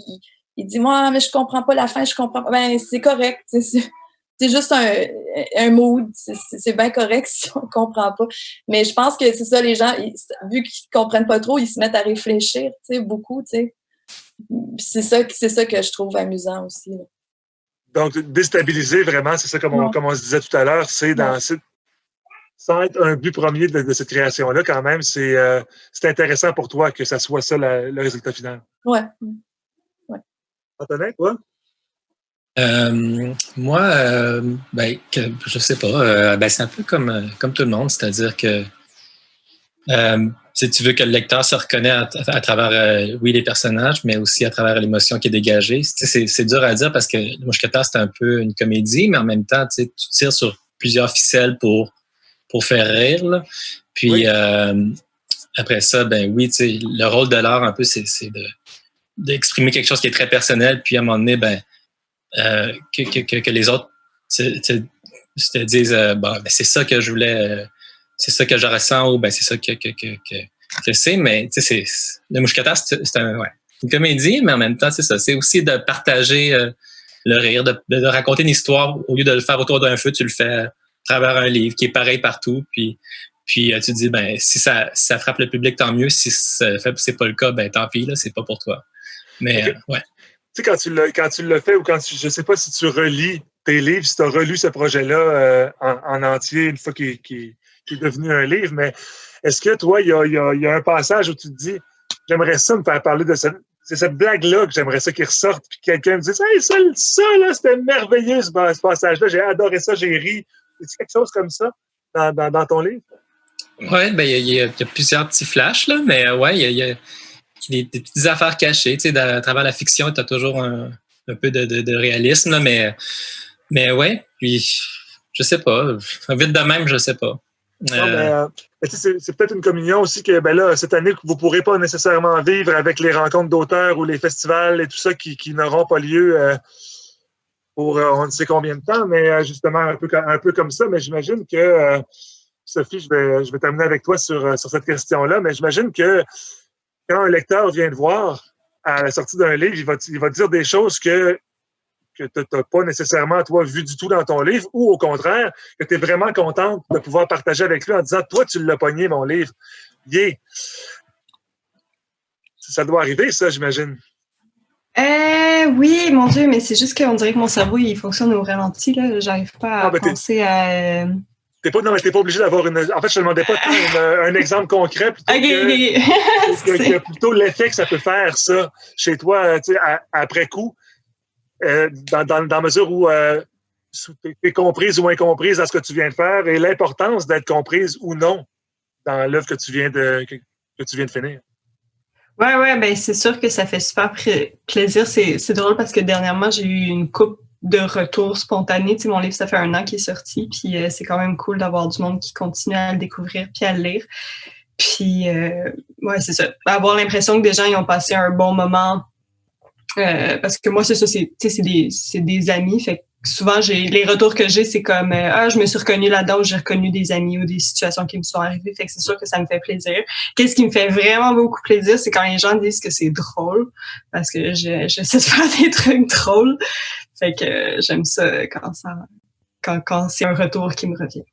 Ils disent, moi, mais je comprends pas la fin, je comprends pas. Ben, c'est correct. C'est juste un mood. C'est bien correct si on comprend pas. Mais je pense que c'est ça, les gens, vu qu'ils comprennent pas trop, ils se mettent à réfléchir, beaucoup, C'est ça que je trouve amusant aussi. Là. Donc, déstabiliser vraiment, c'est ça comme on se disait tout à l'heure, sans être un but premier de cette création-là, quand même, c'est intéressant pour toi que ça soit ça le résultat final. Ouais. Antonin, toi? Moi, je sais pas. C'est un peu comme tout le monde, c'est-à-dire que si tu veux que le lecteur se reconnaisse à travers, les personnages, mais aussi à travers l'émotion qui est dégagée. C'est dur à dire parce que Le Mousquetaire, c'est un peu une comédie, mais en même temps, tu tires sur plusieurs ficelles pour faire rire. Là. Puis après ça, le rôle de l'art, un peu, c'est d'exprimer quelque chose qui est très personnel, puis à un moment donné, que les autres te disent c'est ça que je voulais, c'est ça que je ressens, ou c'est ça que c'est, mais Le Mousquetaire, c'est une comédie, mais en même temps, c'est ça. C'est aussi de partager le rire, de raconter une histoire. Au lieu de le faire autour d'un feu, tu le fais à travers un livre qui est pareil partout, puis tu te dis, si ça frappe le public, tant mieux. Si c'est pas le cas, tant pis, là, c'est pas pour toi. Mais, Tu sais, quand tu l'as fait, ou je sais pas si tu relis tes livres, si tu as relu ce projet-là en entier une fois qu'il est devenu un livre, mais est-ce que toi, il y a un passage où tu te dis, j'aimerais ça me faire parler de c'est cette blague-là que j'aimerais ça qu'il ressorte, puis quelqu'un me dise, hey, ça là, c'était merveilleux ce passage-là, j'ai adoré ça, j'ai ri. Est-ce quelque chose comme ça dans ton livre? Oui, il y a plusieurs petits flashs, là, mais il y a des petites affaires cachées. À travers la fiction, tu as toujours un peu de réalisme, là, mais ouais, puis je sais pas. Vite de même, je sais pas. Non, mais c'est peut-être une communion aussi que là, cette année, vous ne pourrez pas nécessairement vivre avec les rencontres d'auteurs ou les festivals et tout ça qui n'auront pas lieu pour on ne sait combien de temps, mais justement un peu comme ça. Mais j'imagine que, Sophie, je vais terminer avec toi sur cette question-là, mais j'imagine que quand un lecteur vient te voir à la sortie d'un livre, il va te dire des choses que tu n'as pas nécessairement, toi, vu du tout dans ton livre, ou au contraire, que tu es vraiment contente de pouvoir partager avec lui en disant, toi, tu l'as pogné, mon livre. Yeah. Ça doit arriver, ça, j'imagine. Oui, mon Dieu, mais c'est juste qu'on dirait que mon cerveau, il fonctionne au ralenti, là. J'arrive pas à penser à... T'es pas obligé d'avoir une... En fait, je te demandais pas un exemple concret, plutôt que plutôt l'effet que ça peut faire, ça, chez toi, tu sais, après coup, dans la mesure où tu es comprise ou incomprise dans ce que tu viens de faire et l'importance d'être comprise ou non dans l'œuvre que tu viens de finir. Ouais, ben c'est sûr que ça fait super plaisir. C'est drôle parce que dernièrement, j'ai eu une couple de retours spontanés. Tu sais, mon livre, ça fait 1 an qu'il est sorti, puis c'est quand même cool d'avoir du monde qui continue à le découvrir puis à le lire. Puis, ouais, c'est ça. Avoir l'impression que des gens ils ont passé un bon moment. Parce que moi, c'est ça, c'est des amis. Fait que souvent, les retours que j'ai, c'est comme je me suis reconnue là-dedans, ou j'ai reconnu des amis ou des situations qui me sont arrivées. Fait que c'est sûr que ça me fait plaisir. Qu'est-ce qui me fait vraiment beaucoup plaisir, c'est quand les gens disent que c'est drôle, parce que j'essaie de faire des trucs drôles. Fait que j'aime ça quand c'est un retour qui me revient.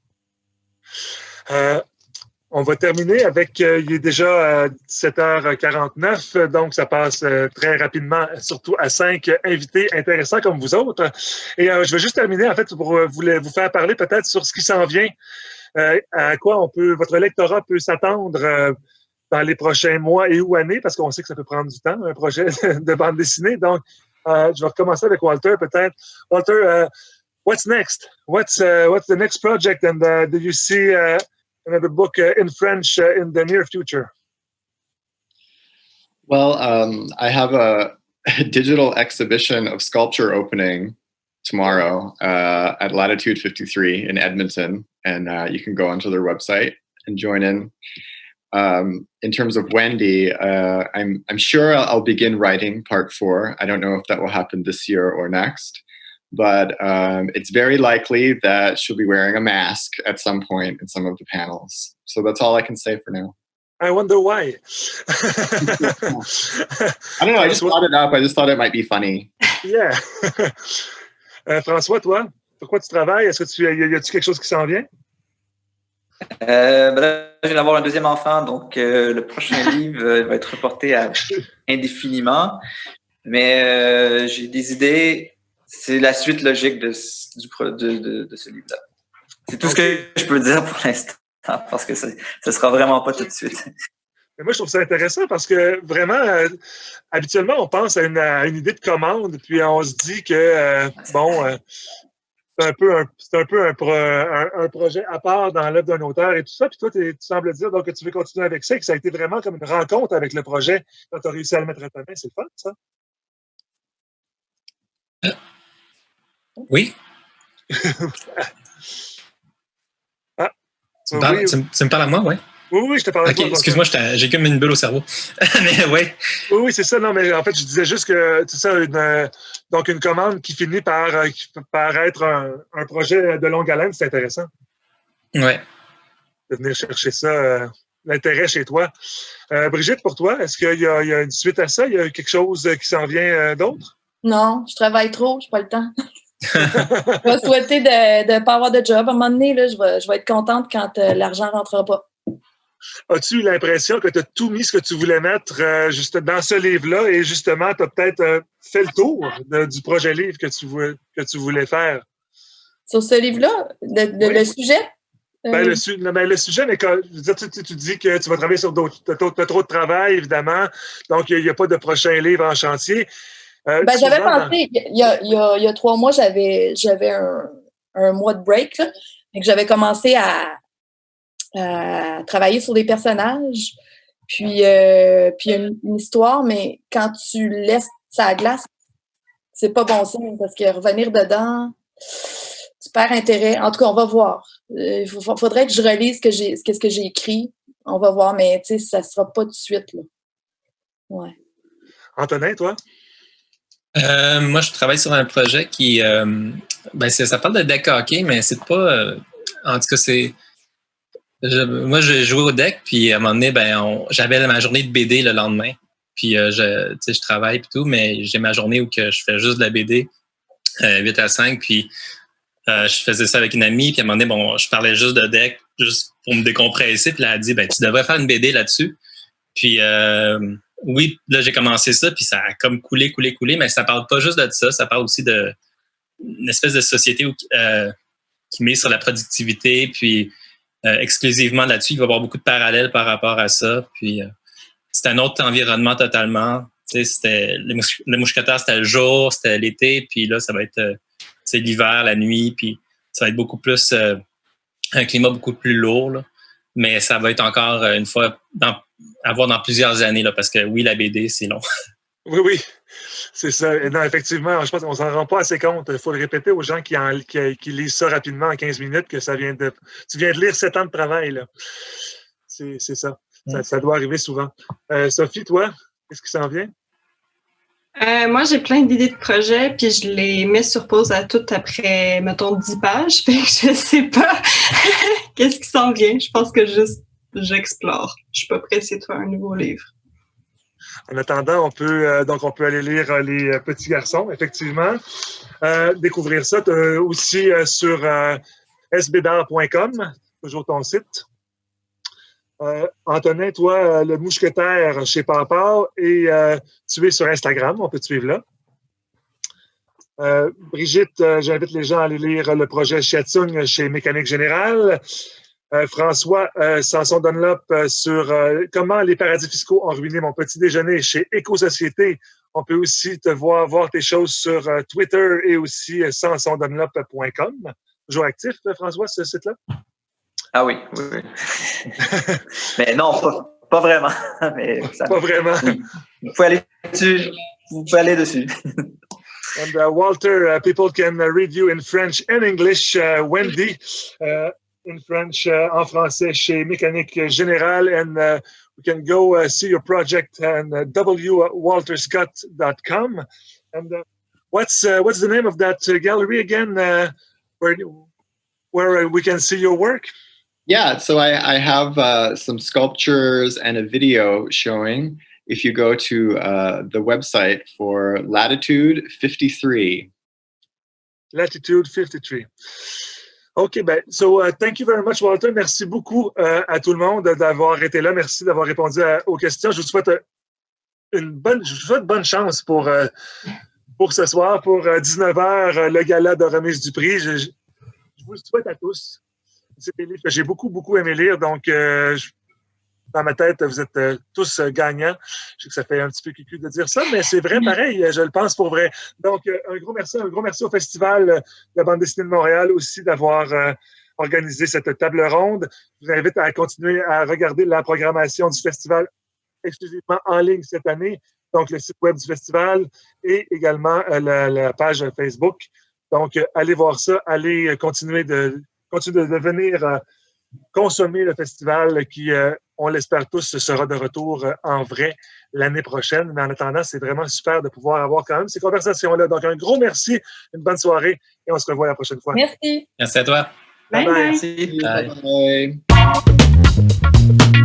On va terminer avec, il est déjà 17h49, donc ça passe très rapidement, surtout à 5 invités intéressants comme vous autres. Et je vais juste terminer, en fait, pour vous faire parler peut-être sur ce qui s'en vient, à quoi votre lectorat peut s'attendre dans les prochains mois et ou années, parce qu'on sait que ça peut prendre du temps, un projet de bande dessinée. Donc, je vais recommencer avec Walter, peut-être. Walter, what's next? What's the next project? And do you see... another book in French in the near future? Well, I have a digital exhibition of sculpture opening tomorrow at Latitude 53 in Edmonton, and you can go onto their website and join in. In terms of Wendy, I'm sure I'll begin writing part 4. I don't know if that will happen this year or next. But it's very likely that she'll be wearing a mask at some point in some of the panels. So that's all I can say for now. I wonder why. I don't know. I just brought it up. I just thought it might be funny. Yeah. François, toi, sur quoi tu travailles? Est-ce que y a-t-il quelque chose qui s'en vient? Là, je viens d'avoir un 2e enfant, donc le prochain livre va être reporté à indéfiniment. Mais j'ai des idées. C'est la suite logique de ce livre-là. C'est tout ce que je peux dire pour l'instant, parce que ce ne sera vraiment pas tout de suite. Mais moi, je trouve ça intéressant parce que vraiment, habituellement, on pense à une idée de commande, puis on se dit que, c'est un peu un projet à part dans l'œuvre d'un auteur et tout ça. Puis toi, tu sembles dire donc, que tu veux continuer avec ça et que ça a été vraiment comme une rencontre avec le projet quand tu as réussi à le mettre à ta main. C'est le fun, ça? Oui. Tu me parles à moi, oui? Oui, je te parle à toi. Excuse-moi, j'ai comme une bulle au cerveau. Mais oui. Oui, c'est ça. Non, mais en fait, je disais juste que c'est ça, une commande qui finit par être un projet de longue haleine, c'est intéressant. Oui. De venir chercher ça, l'intérêt chez toi. Brigitte, pour toi, est-ce qu'il y a une suite à ça? Il y a quelque chose qui s'en vient d'autre? Non, je travaille trop, je n'ai pas le temps. Je vais souhaiter de ne pas avoir de job. À un moment donné, là, je vais être contente quand l'argent ne rentrera pas. As-tu eu l'impression que tu as tout mis ce que tu voulais mettre juste dans ce livre-là et justement, tu as peut-être fait le tour du projet livre que tu voulais faire? Sur ce livre-là? Le sujet? Le sujet, mais quand, je veux dire, tu dis que tu vas travailler sur d'autres. Tu as trop de travail, évidemment. Donc, il n'y a pas de prochain livre en chantier. J'avais pensé, il y a 3 mois, j'avais un mois de break. Là, et que j'avais commencé à travailler sur des personnages. Puis il y a une histoire, mais quand tu laisses ça glace, c'est pas bon signe parce que revenir dedans, tu perds intérêt. En tout cas, on va voir. Il faudrait que je relise ce que j'ai écrit. On va voir, mais tu sais, ça sera pas tout de suite. Là. Ouais. Antonin, toi? Moi, je travaille sur un projet qui... ça parle de deck hockey, mais c'est pas... en tout cas, c'est... moi, j'ai joué au deck, puis à un moment donné, j'avais ma journée de BD le lendemain. Puis, je travaille et tout, mais j'ai ma journée où que je fais juste de la BD, 8 à 5, puis je faisais ça avec une amie, puis à un moment donné, je parlais juste de deck, juste pour me décompresser, puis elle a dit, tu devrais faire une BD là-dessus. Puis, oui, là, j'ai commencé ça, puis ça a comme coulé, mais ça parle pas juste de ça parle aussi d'une espèce de société qui met sur la productivité, puis exclusivement là-dessus, il va y avoir beaucoup de parallèles par rapport à ça, puis c'est un autre environnement totalement. Tu sais, c'était le mousquetaire, c'était le jour, c'était l'été, puis là, ça va être l'hiver, la nuit, puis ça va être beaucoup plus un climat beaucoup plus lourd, là. Mais ça va être encore une fois à voir dans plusieurs années, là, parce que oui, la BD, c'est long. Oui, c'est ça. Et non, effectivement, je pense qu'on s'en rend pas assez compte. Il faut le répéter aux gens qui lisent ça rapidement en 15 minutes que tu viens de lire 7 ans de travail, là. C'est ça. Ça doit arriver souvent. Sophie, toi, qu'est-ce qui s'en vient? Moi, j'ai plein d'idées de projets, puis je les mets sur pause à toutes après, mettons, 10 pages. Fait que je sais pas qu'est-ce qui s'en vient. Je pense que juste j'explore. Je suis pas pressée de faire un nouveau livre. En attendant, on peut aller lire Les Petits Garçons, effectivement. Découvrir ça. Aussi sur sbdar.com, toujours ton site. Antonin, toi, le mousquetaire chez Papa, et tu es sur Instagram, on peut te suivre là. Brigitte, j'invite les gens à aller lire le projet Shiatsung chez Mécanique Générale. François Sanson Dunlop sur comment les paradis fiscaux ont ruiné mon petit déjeuner chez Éco-Société. On peut aussi te voir tes choses sur Twitter et aussi sansondunlop.com. Toujours actif, François, ce site-là? Ah oui. Mais non, pas vraiment. Mais ça, pas vraiment. Vous pouvez aller dessus. And Walter, people can read you in French and English. Wendy, in French, en français chez Mécanique Générale. And we can go see your project on www.walterscott.com. And what's the name of that gallery again, where we can see your work? Yeah, so I have some sculptures and a video showing. If you go to the website for Latitude 53. Latitude 53. OK, so thank you very much, Walter. Merci beaucoup à tout le monde d'avoir été là. Merci d'avoir répondu aux questions. Je vous souhaite bonne chance pour ce soir, pour 19h, le gala de remise du prix. Je vous le souhaite à tous. C'est des livres que j'ai beaucoup aimé lire, donc dans ma tête, vous êtes tous gagnants. Je sais que ça fait un petit peu cucu de dire ça, mais c'est vrai, pareil, je le pense pour vrai. Donc, un gros merci au Festival de la bande dessinée de Montréal aussi d'avoir organisé cette table ronde. Je vous invite à continuer à regarder la programmation du festival exclusivement en ligne cette année, donc le site web du festival et également la page Facebook. Donc, allez voir ça, allez continuer de venir consommer le festival qui, on l'espère tous, sera de retour en vrai l'année prochaine. Mais en attendant, c'est vraiment super de pouvoir avoir quand même ces conversations-là. Donc, un gros merci, une bonne soirée et on se revoit la prochaine fois. Merci. Merci à toi. Bye bye. Merci. Bye.